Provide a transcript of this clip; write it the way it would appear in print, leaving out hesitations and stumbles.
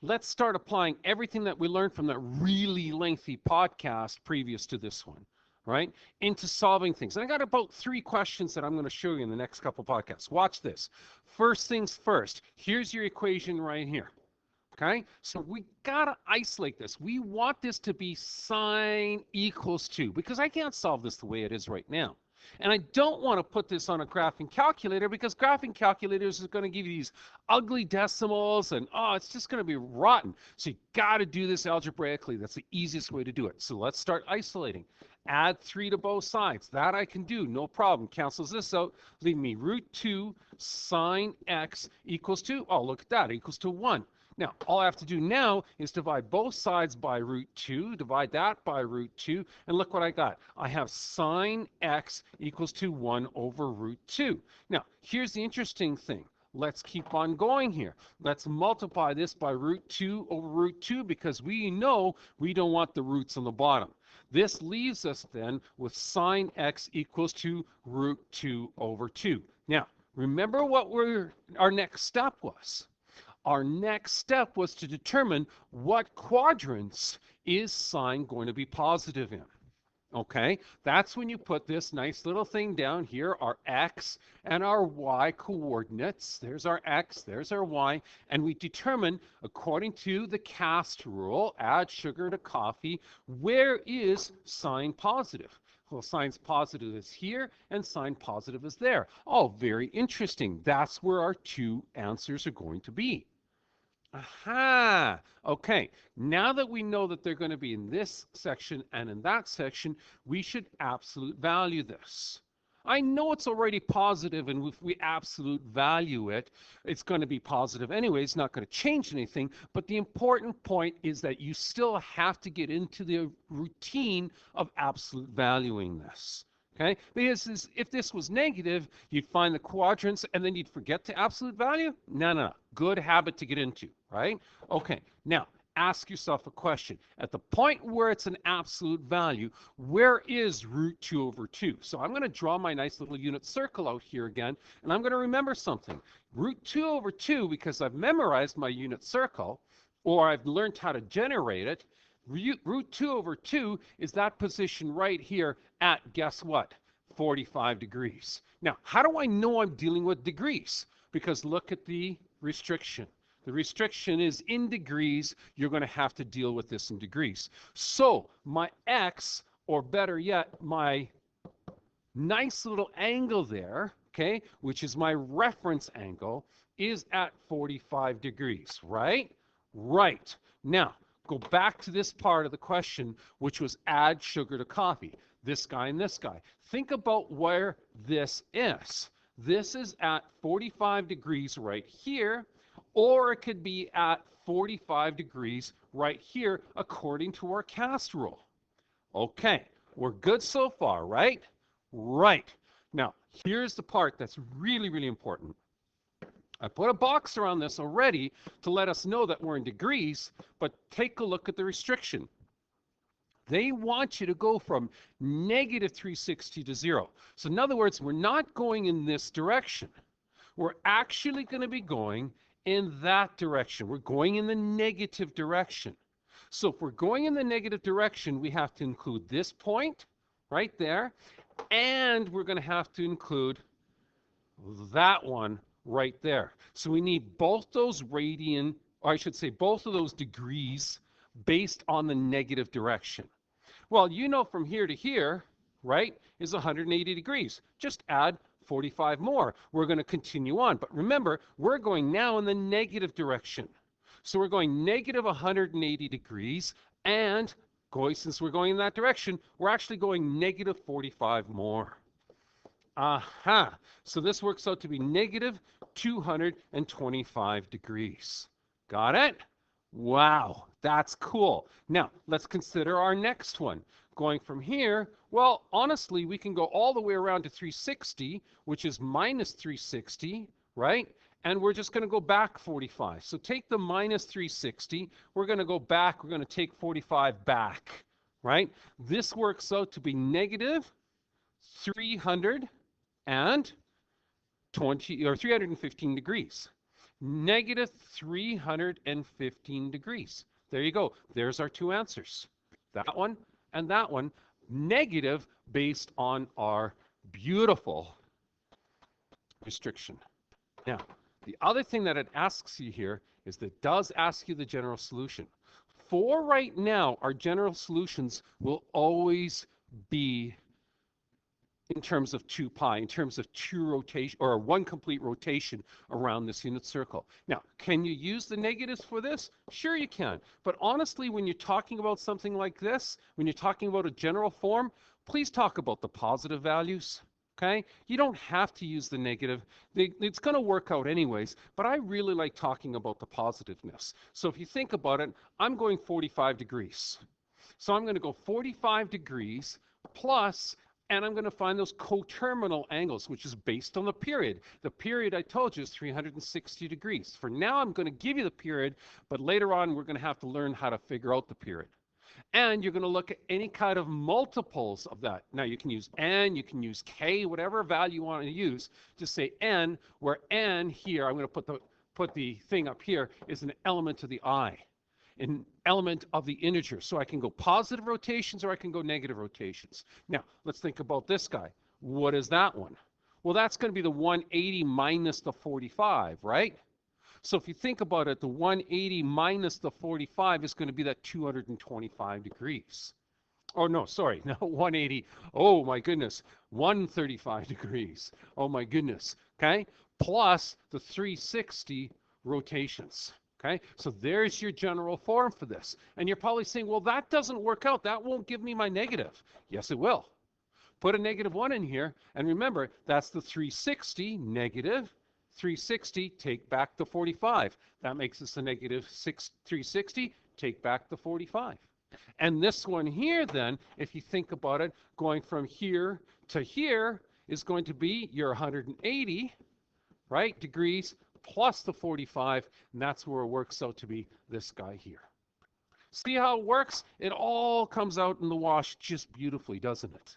let's start applying everything that we learned from that really lengthy podcast previous to this one, right, into solving things. And I got about 3 questions that I'm going to show you in the next couple podcasts. Watch this. First things first, here's your equation right here. Okay, so we gotta isolate this. We want this to be sine equals 2 because I can't solve this the way it is right now. And I don't want to put this on a graphing calculator because graphing calculators are going to give you these ugly decimals and it's just going to be rotten. So you got to do this algebraically. That's the easiest way to do it. So let's start isolating. Add 3 to both sides. That I can do, no problem. Cancels this out, leaving me root 2 sine x equals 2. Oh, look at that, equals to 1. Now, all I have to do now is divide both sides by root 2, divide that by root 2, and look what I got. I have sine x equals to 1 over root 2. Now, here's the interesting thing. Let's keep on going here. Let's multiply this by root 2 over root 2 because we know we don't want the roots on the bottom. This leaves us then with sine x equals to root 2 over 2. Now, remember what our next step was. Our next step was to determine what quadrants is sine going to be positive in. Okay, that's when you put this nice little thing down here, our x and our y coordinates. There's our x, there's our y, and we determine, according to the cast rule, add sugar to coffee, where is sine positive? Well, sine's positive is here, and sine positive is there. Oh, very interesting. That's where our 2 answers are going to be. Aha! Okay, now that we know that they're going to be in this section and in that section, we should absolute value this. I know it's already positive, and if we absolute value it, it's going to be positive anyway. It's not going to change anything, but the important point is that you still have to get into the routine of absolute valuing this. Okay, because if this was negative, you'd find the quadrants and then you'd forget to absolute value. No. Good habit to get into, right? Okay, now ask yourself a question. At the point where it's an absolute value, where is root 2 over 2? So I'm going to draw my nice little unit circle out here again, and I'm going to remember something. Root 2 over 2, because I've memorized my unit circle, or I've learned how to generate it, root 2 over 2 is that position right here at, guess what, 45 degrees. Now, how do I know I'm dealing with degrees? Because look at the restriction. The restriction is in degrees. You're going to have to deal with this in degrees. So my x, or better yet, my nice little angle there, okay, which is my reference angle, is at 45 degrees, right? Right. Now, go back to this part of the question, which was add sugar to coffee. This guy and this guy. Think about where this is. This is at 45 degrees right here, or it could be at 45 degrees right here, according to our cast rule. Okay, we're good so far, right? Right. Now, here's the part that's really, really important. I put a box around this already to let us know that we're in degrees, but take a look at the restriction. They want you to go from negative 360 to 0. So in other words, we're not going in this direction. We're actually going to be going in that direction. We're going in the negative direction. So if we're going in the negative direction, we have to include this point right there, and we're going to have to include that one right there. So we need both those radian, or I should say both of those degrees based on the negative direction. Well, you know from here to here, right, is 180 degrees. Just add 45 more. We're going to continue on. But remember, we're going now in the negative direction. So we're going negative 180 degrees, and since we're going in that direction, we're actually going negative 45 more. Aha. So this works out to be negative 225 degrees. Got it? Wow, that's cool. Now, let's consider our next one. Going from here, well, honestly, we can go all the way around to 360, which is minus 360, right? And we're just going to go back 45. So take the minus 360. We're going to go back. We're going to take 45 back, right? This works out to be negative 320 or 315 degrees. negative 315 degrees. There you go. There's our two answers. That one and that one, negative based on our beautiful restriction. Now, the other thing that it asks you here is that it does ask you the general solution. For right now, our general solutions will always be in terms of 2 pi, in terms of 2 rotation or 1 complete rotation around this unit circle. Now, can you use the negatives for this? Sure you can. But honestly, when you're talking about something like this, when you're talking about a general form, please talk about the positive values. Okay? You don't have to use the negative. It's going to work out anyways, but I really like talking about the positiveness. So if you think about it, I'm going 45 degrees. So I'm going to go 45 degrees plus, and I'm going to find those coterminal angles, which is based on the period. The period I told you is 360 degrees. For now, I'm going to give you the period, but later on, we're going to have to learn how to figure out the period. And you're going to look at any kind of multiples of that. Now, you can use n, you can use k, whatever value you want to use. Just say n, where n here, I'm going to put the thing up here, is an element of the I, an element of the integer. So I can go positive rotations or I can go negative rotations. Now, let's think about this guy. What is that one? Well, that's going to be the 180 minus the 45, right? So if you think about it, the 180 minus the 45 is going to be that 225 degrees. Oh, no, sorry, no, 180. Oh, my goodness, 135 degrees. Oh, my goodness, okay? Plus the 360 rotations. Okay, so there's your general form for this. And you're probably saying, well, that doesn't work out. That won't give me my negative. Yes, it will. Put a negative 1 in here. And remember, that's the 360 negative 360, take back the 45. That makes us a negative 360, take back the 45. And this one here then, if you think about it, going from here to here is going to be your 180, right, degrees plus the 45, and that's where it works out to be this guy here. See how it works? It all comes out in the wash just beautifully, doesn't it?